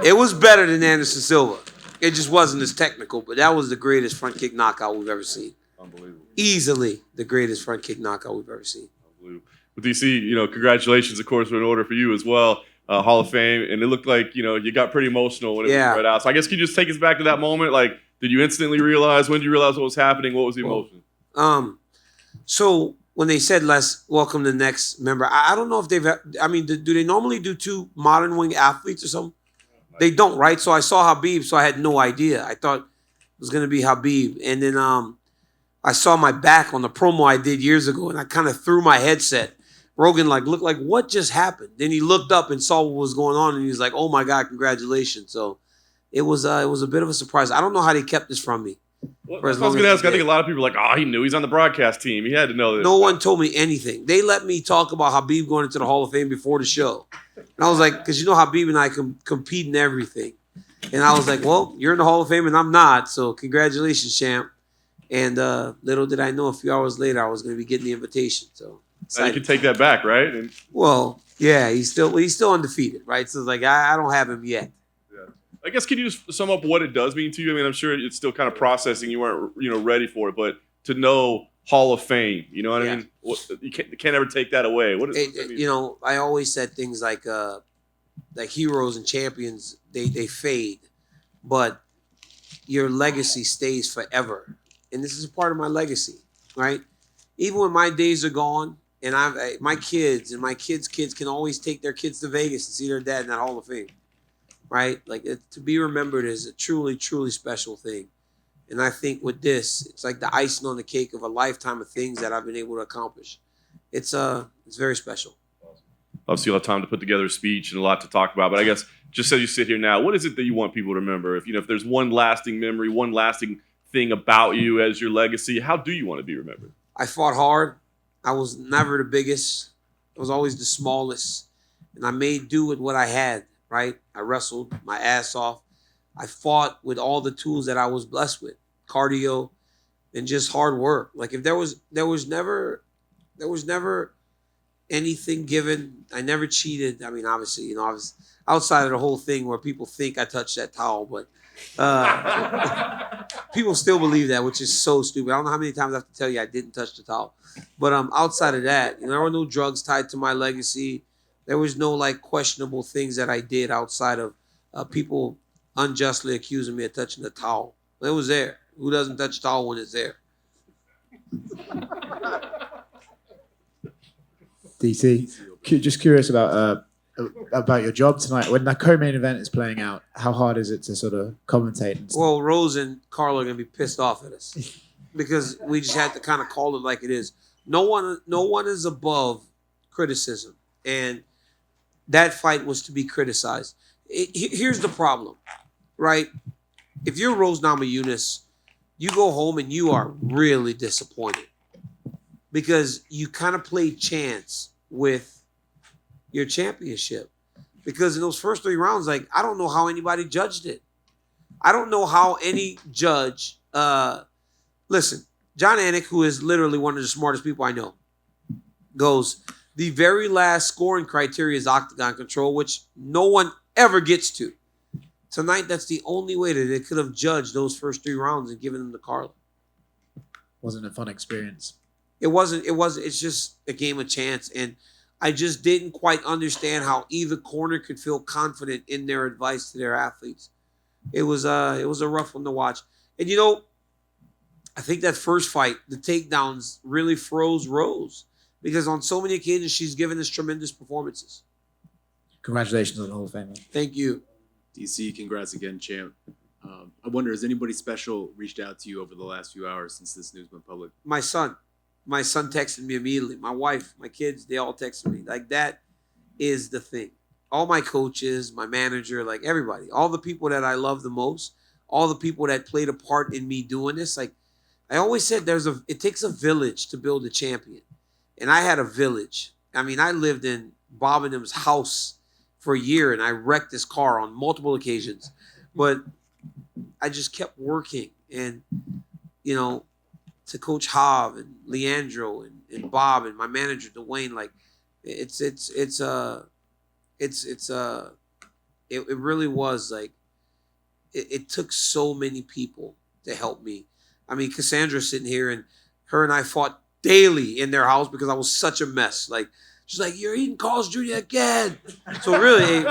It was better than Anderson Silva. It just wasn't as technical, but that was the greatest front kick knockout we've ever seen. Unbelievable. Easily the greatest front kick knockout we've ever seen. Unbelievable. But DC, congratulations, of course, were in order for you as well. Hall of Fame, and it looked like you got pretty emotional when it was read out. So I guess can you just take us back to that moment? Like, did you instantly realize? When did you realize what was happening? What was the emotion? So when they said let's welcome the next member, I don't know if they've. I mean, do they normally do 2 modern wing athletes or something? They don't, right? So I saw Habib, so I had no idea. I thought it was gonna be Habib, and then I saw my back on the promo I did years ago, and I kind of threw my headset. Rogan looked like, what just happened? Then he looked up and saw what was going on, and he was like, oh my God, congratulations. So it was a bit of a surprise. I don't know how they kept this from me. Well, I was going to ask. I think a lot of people are like, he knew he's on the broadcast team. He had to know that. No one told me anything. They let me talk about Habib going into the Hall of Fame before the show. And I was like, because Habib and I compete in everything. And I was like, well, you're in the Hall of Fame and I'm not. So congratulations, champ. And little did I know a few hours later I was going to be getting the invitation. So now you can take that back, right? Well, yeah, he's still undefeated, right? So it's like I don't have him yet. I guess can you just sum up what it does mean to you? I mean, I'm sure it's still kind of processing. You weren't ready for it, but to know Hall of Fame, you know what I mean? You can't ever take that away. What does that mean? I always said things like heroes and champions, they fade, but your legacy stays forever. And this is a part of my legacy, right? Even when my days are gone, and my kids and my kids' kids can always take their kids to Vegas and see their dad in that Hall of Fame. Right? Like to be remembered is a truly, truly special thing. And I think with this, it's like the icing on the cake of a lifetime of things that I've been able to accomplish. It's very special. Obviously, you'll have time to put together a speech and a lot to talk about. But I guess just as you sit here now, what is it that you want people to remember? If there's one lasting memory, one lasting thing about you as your legacy, how do you want to be remembered? I fought hard. I was never the biggest. I was always the smallest. And I made do with what I had. Right? I wrestled my ass off. I fought with all the tools that I was blessed with, cardio and just hard work. Like if there was never anything given. I never cheated. I mean, obviously, I was outside of the whole thing where people think I touched that towel, but people still believe that, which is so stupid. I don't know how many times I have to tell you I didn't touch the towel. But outside of that, there were no drugs tied to my legacy. There was no questionable things that I did outside of people unjustly accusing me of touching the towel. It was there. Who doesn't touch towel when it's there? DC, just curious about your job tonight. When the co-main event is playing out, how hard is it to sort of commentate? Well, Rose and Carl are gonna be pissed off at us because we just had to kind of call it like it is. No one is above criticism, and that fight was to be criticized. Here's the problem, right? If you're Rose Namajunas, you go home and you are really disappointed because you kind of played chance with your championship. Because in those first 3 rounds, I don't know how anybody judged it. I don't know how any judge, listen, John Anik, who is literally one of the smartest people I know, goes, the very last scoring criteria is octagon control, which no one ever gets to. Tonight, that's the only way that they could have judged those first 3 rounds and given them to Carla. Wasn't a fun experience. It wasn't. It's just a game of chance. And I just didn't quite understand how either corner could feel confident in their advice to their athletes. It was a rough one to watch. And I think that first fight, the takedowns really froze Rose. Because on so many occasions, she's given us tremendous performances. Congratulations on the Hall of Fame. Thank you. DC, congrats again, champ. I wonder, has anybody special reached out to you over the last few hours since this news went public? My son. My son texted me immediately. My wife, my kids, they all texted me. That is the thing. All my coaches, my manager, everybody, all the people that I love the most, all the people that played a part in me doing this. I always said it takes a village to build a champion. And I had a village. I mean, I lived in Bob and them's house for a year, and I wrecked this car on multiple occasions. But I just kept working. And, to Coach Hav and Leandro and Bob and my manager, Dwayne, it's It really was like, it took so many people to help me. I mean, Cassandra's sitting here, and her and I fought daily in their house because I was such a mess. Like, she's like, "You're eating Carl's Jr. again." So really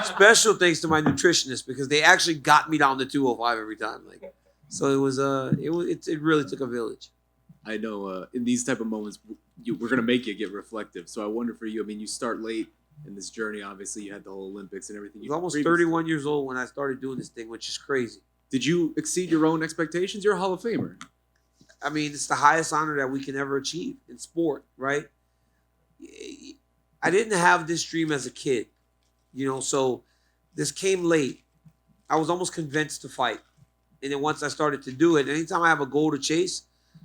special thanks to my nutritionist, because they actually got me down to 205 every time. Like, so it really took a village. I know in these type of moments, we're gonna make you get reflective. So I wonder for you. I mean, you start late in this journey. Obviously, you had the whole Olympics and everything. I was almost 31 years old when I started doing this thing, which is crazy. Did you exceed your own expectations? You're a Hall of Famer. I mean, it's the highest honor that we can ever achieve in sport, right? I didn't have this dream as a kid, so this came late. I was almost convinced to fight. And then once I started to do it, anytime I have a goal to chase,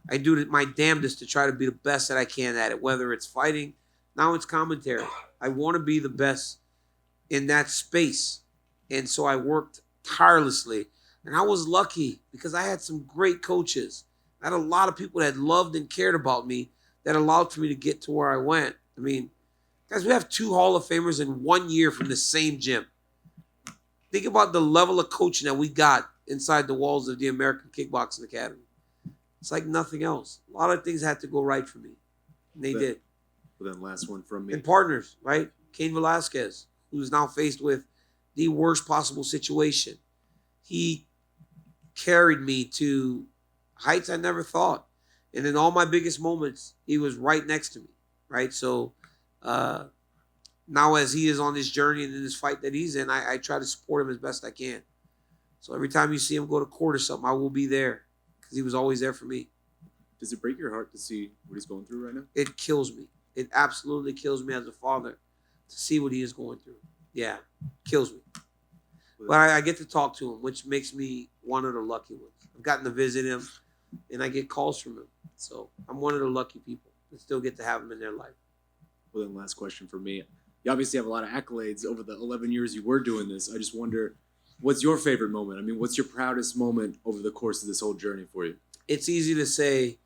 I do my damnedest to try to be the best that I can at it, whether it's fighting, now it's commentary. I want to be the best in that space. And so I worked tirelessly. And I was lucky because I had some great coaches. I had a lot of people that loved and cared about me that allowed for me to get to where I went. I mean, guys, we have 2 Hall of Famers in 1 year from the same gym. Think about the level of coaching that we got inside the walls of the American Kickboxing Academy. It's like nothing else. A lot of things had to go right for me. And they did. Well, then last one from me. And partners, right? Cain Velasquez, who's now faced with the worst possible situation. He carried me to heights I never thought. And in all my biggest moments, he was right next to me, right? So now as he is on this journey and in this fight that he's in, I try to support him as best I can. So every time you see him go to court or something, I will be there because he was always there for me. Does it break your heart to see what he's going through right now? It kills me. It absolutely kills me as a father to see what he is going through. Yeah, kills me. But I get to talk to him, which makes me one of the lucky ones. I've gotten to visit him, and I get calls from him. So I'm one of the lucky people that still get to have him in their life. Well, then last question for me. You obviously have a lot of accolades over the 11 years you were doing this. I just wonder, what's your favorite moment? I mean, what's your proudest moment over the course of this whole journey for you? It's easy to say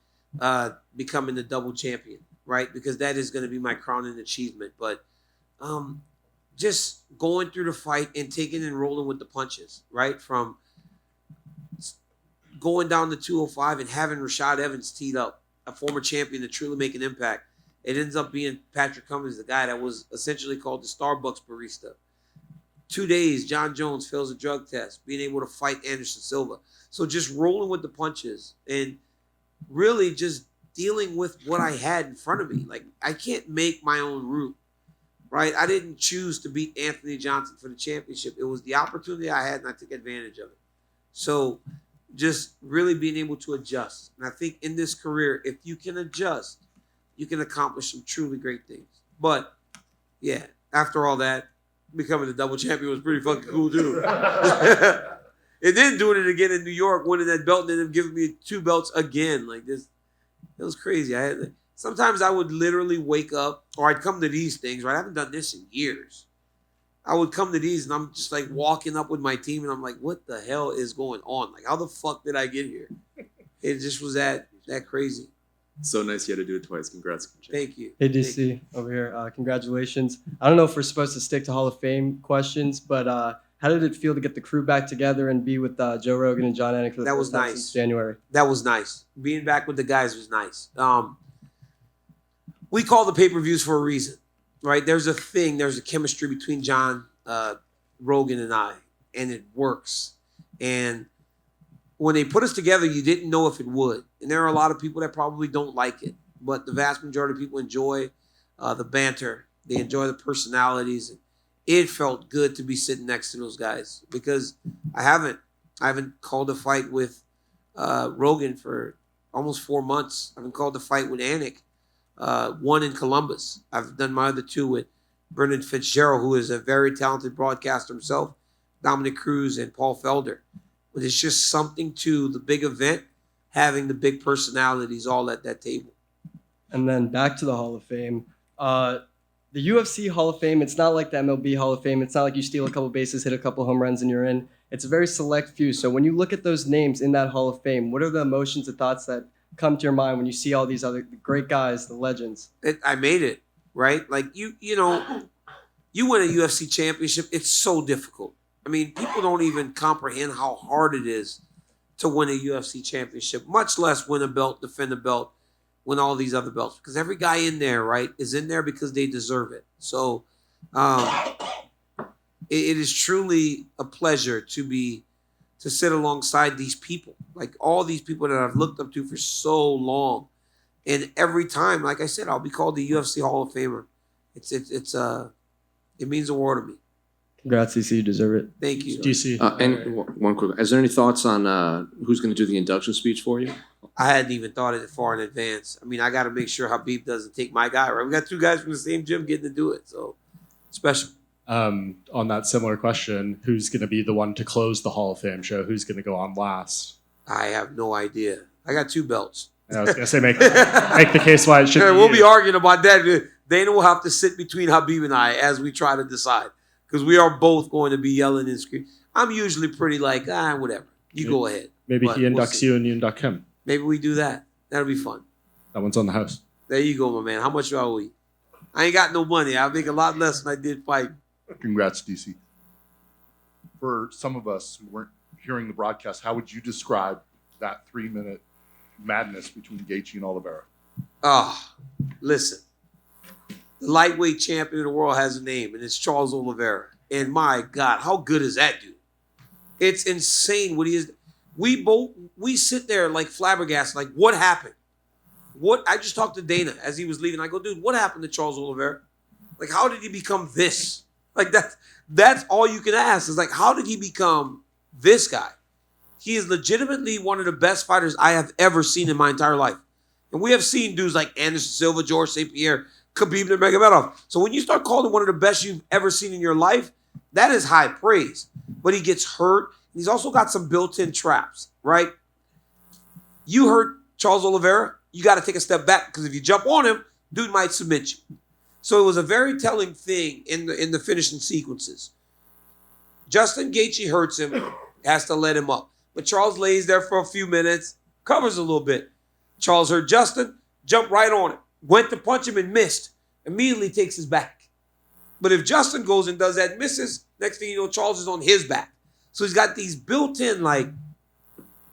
becoming the double champion, right? Because that is going to be my crowning achievement. But just going through the fight and taking and rolling with the punches, right? From going down to 205 and having Rashad Evans teed up, a former champion, to truly make an impact. It ends up being Patrick Cummins, the guy that was essentially called the Starbucks barista. 2 days, John Jones fails a drug test, being able to fight Anderson Silva. So just rolling with the punches and really just dealing with what I had in front of me. Like, I can't make my own route, right? I didn't choose to beat Anthony Johnson for the championship. It was the opportunity I had, and I took advantage of it. So just really being able to adjust. And I think in this career, if you can adjust, you can accomplish some truly great things. But, yeah, after all that, becoming the double champion was pretty fucking cool, too. And then doing it again in New York, winning that belt, and then them giving me 2 belts again. Like this, it was crazy. Sometimes I would literally wake up, or I'd come to these things, right? I haven't done this in years. I would come to these, and I'm just like walking up with my team, and I'm like, what the hell is going on? Like, how the fuck did I get here? It just was that crazy. So nice you had to do it twice. Congrats. Thank you. Hey, DC, over here. Congratulations. I don't know if we're supposed to stick to Hall of Fame questions, but how did it feel to get the crew back together and be with Joe Rogan and John Anik for the first time since January? That was nice. Being back with the guys was nice. We call the pay-per-views for a reason, right? There's a chemistry between John, Rogan, and I, and it works. And when they put us together, you didn't know if it would. And there are a lot of people that probably don't like it. But the vast majority of people enjoy the banter. They enjoy the personalities. It felt good to be sitting next to those guys because I haven't called a fight with Rogan for almost 4 months. I haven't called a fight with Anik, one in Columbus. I've done my other 2 with Brendan Fitzgerald, who is a very talented broadcaster himself, Dominic Cruz, and Paul Felder. But it's just something to the big event, having the big personalities all at that table. And then back to the Hall of Fame. The UFC Hall of Fame, it's not like the MLB Hall of Fame. It's not like you steal a couple bases, hit a couple home runs, and you're in. It's a very select few. So when you look at those names in that Hall of Fame, what are the emotions and thoughts that come to your mind when you see all these other great guys, the legends? I made it, right? Like, you you win a UFC championship, it's so difficult. I mean, people don't even comprehend how hard it is to win a UFC championship, much less win a belt, defend a belt, win all these other belts. Because every guy in there, right, is in there because they deserve it. So it is truly a pleasure to sit alongside these people, like all these people that I've looked up to for so long. And every time, like I said, I'll be called the UFC Hall of Famer. It means the world to me. Congrats, DC. You deserve it. Thank you. DC. And one quick, is there any thoughts on who's going to do the induction speech for you? I hadn't even thought of it far in advance. I mean, I got to make sure Habib doesn't take my guy, right? We got 2 guys from the same gym getting to do it, so special. On that similar question, who's going to be the one to close the Hall of Fame show? Who's going to go on last? I have no idea. I got 2 belts. I was going to say make the case why it should be We'll you. be arguing about that. Dana will have to sit between Habib and I as we try to decide, because we are both going to be yelling and screaming. I'm usually pretty like, whatever. You go ahead. Maybe But he inducts you and you induct him. Maybe we do that. That'll be fun. That one's on the house. There you go, my man. How much do I owe you? I ain't got no money. I make a lot less than I did fight. Congrats, DC. For some of us who weren't hearing the broadcast, how would you describe that 3-minute madness between Gaethje and Oliveira? Listen. The lightweight champion of the world has a name, and it's Charles Oliveira. And my God, how good is that dude? It's insane what he is. We sit there like flabbergasted, like, what happened? I just talked to Dana as he was leaving. I go, dude, what happened to Charles Oliveira? Like, how did he become this? Like, that's all you can ask is, like, how did he become this guy? He is legitimately one of the best fighters I have ever seen in my entire life. And we have seen dudes like Anderson Silva, George St. Pierre, Khabib Nurmagomedov. So when you start calling one of the best you've ever seen in your life, that is high praise. But he gets hurt. He's also got some built-in traps, right? You hurt Charles Oliveira, you got to take a step back, because if you jump on him, dude might submit you. So it was a very telling thing in the finishing sequences. Justin Gaethje hurts him, has to let him up. But Charles lays there for a few minutes, covers a little bit. Charles hurt Justin, jumped right on it. Went to punch him and missed. Immediately takes his back. But if Justin goes and does that and misses, next thing you know, Charles is on his back. So he's got these built-in, like,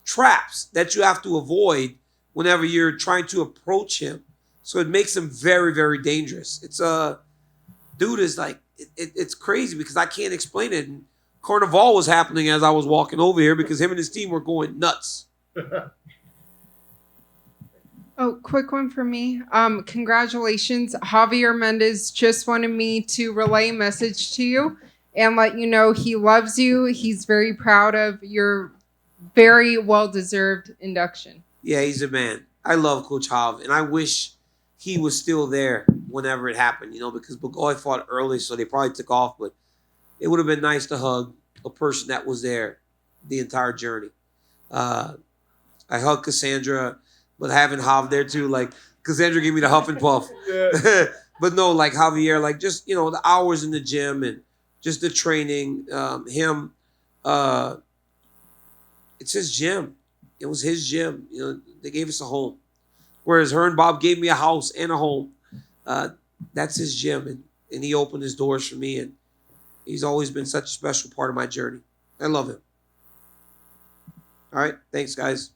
traps that you have to avoid whenever you're trying to approach him. So it makes him very, very dangerous. It's dude is like, it's crazy because I can't explain it. And Carnival was happening as I was walking over here because him and his team were going nuts. Oh, quick one for me. Congratulations. Javier Mendez just wanted me to relay a message to you and let you know he loves you. He's very proud of your very well-deserved induction. Yeah, he's a man. I love Coach Hav, and I wish he was still there whenever it happened, because Bugoy fought early, so they probably took off, but it would have been nice to hug a person that was there the entire journey. I hugged Cassandra, but having Hav there too, like, Cassandra gave me the huff and puff. Yeah. But no, like Javier, like just, the hours in the gym and just the training, it's his gym. It was his gym. They gave us a home. Whereas her and Bob gave me a house and a home. That's his gym. And he opened his doors for me. And he's always been such a special part of my journey. I love him. All right. Thanks, guys.